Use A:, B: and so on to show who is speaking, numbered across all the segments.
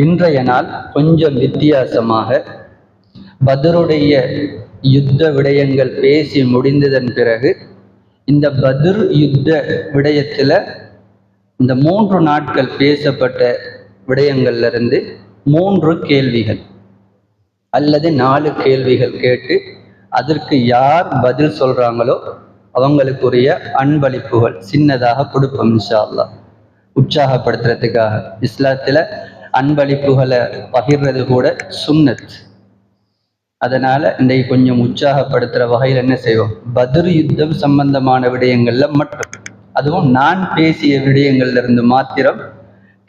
A: இன்றைய நாள் கொஞ்சம் வித்தியாசமாக பத்ருடைய யுத்த விடயங்கள் பேசி முடிந்ததன் பிறகு இந்த பத்ர் யுத்த விடயத்துல இந்த 3 நாட்கள் பேசப்பட்ட விடயங்கள்ல இருந்து 3 கேள்விகள் அல்லது 4 கேள்விகள் கேட்டு அதற்கு யார் பதில் சொல்றாங்களோ அவங்களுக்குரிய அன்பளிப்புகள் சின்னதாக கொடுப்போம் இன்ஷா அல்லாஹ். உற்சாகப்படுத்துறதுக்காக இஸ்லாத்துல அன்பளிப்புகளை பகிர்றது கூட சுன்னத். அதனால இன்றைக்கு கொஞ்சம் உற்சாகப்படுத்துற வகையில் என்ன செய்வோம், பத்ர் யுத்தம் சம்பந்தமான விடயங்கள்ல மட்டும், அதுவும் நான் பேசிய விடயங்கள்ல இருந்து மாத்திரம்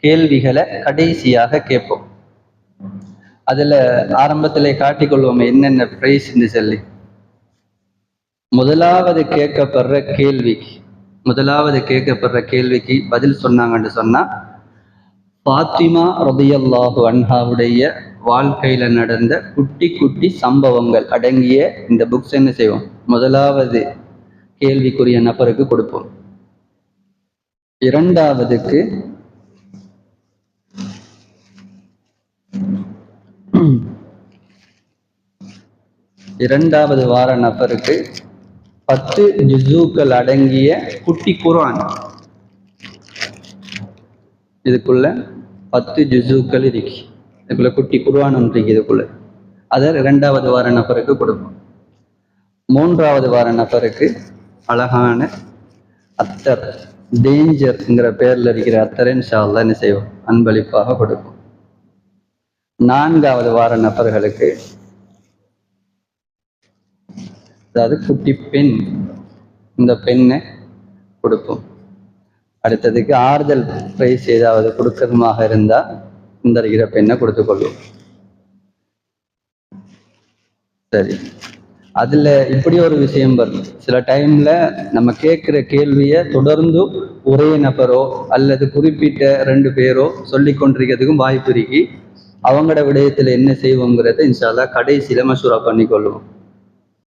A: கேள்விகளை கடைசியாக கேட்போம். அதுல ஆரம்பத்திலே காட்டிக்கொள்வோம் என்னென்ன பிரைஸ் சொல்லி. முதலாவது கேட்கப்படுற கேள்விக்கு பதில் சொன்னாங்கன்னு சொன்னா, ஃபாத்திமா ரலியல்லாஹு அன்ஹாவுடைய வாழ்க்கையில நடந்த குட்டி குட்டி சம்பவங்கள் அடங்கிய இந்த புக்ஸ் என்ன செய்வோம், முதலாவது கேள்விக்குரிய நபருக்கு கொடுப்போம். இரண்டாவது வார நபருக்கு 10 ஜுஸூக்கள் அடங்கிய குட்டி குர்ஆன். இதுக்குள்ள 10 ஜுஸூக்கள் இருக்கு, இதுக்குள்ள குட்டி குர்ஆன் ஒன்று இருக்கு. இதுக்குள்ள அதை 2வது வார நபருக்கு கொடுப்போம். 3வது வார நபருக்கு அழகான அத்தர், டேஞ்சர்ங்கிற பேர்ல இருக்கிற அத்தரை இன்ஷா அல்லாஹ் என்ன செய்வோம், அன்பளிப்பாக கொடுப்போம். 4வது வார நபர்களுக்கு அதாவது குட்டி பெண், இந்த பெண்ணை கொடுப்போம். அடுத்ததுக்கு ஆறுதல் பிரைஸ் ஏதாவது கொடுக்கறதுமாக இருந்தா இந்த இருக்கிற பெண்ணை கொடுத்துக் கொள்வோம். சரி, அதுல இப்படி ஒரு விஷயம் வரும், சில டைம்ல நம்ம கேட்கிற கேள்வியை தொடர்ந்து ஒரே நபரோ அல்லது குறிப்பிட்ட 2 பேரோ சொல்லி கொண்டிருக்கிறதுக்கும் வாய்ப்பு இருக்கு. அவங்களோட விடயத்துல என்ன செய்வோங்கிறத இன்ஷா அல்லாஹ் கடைசியில மசூரா பண்ணிக்கொள்வோம்.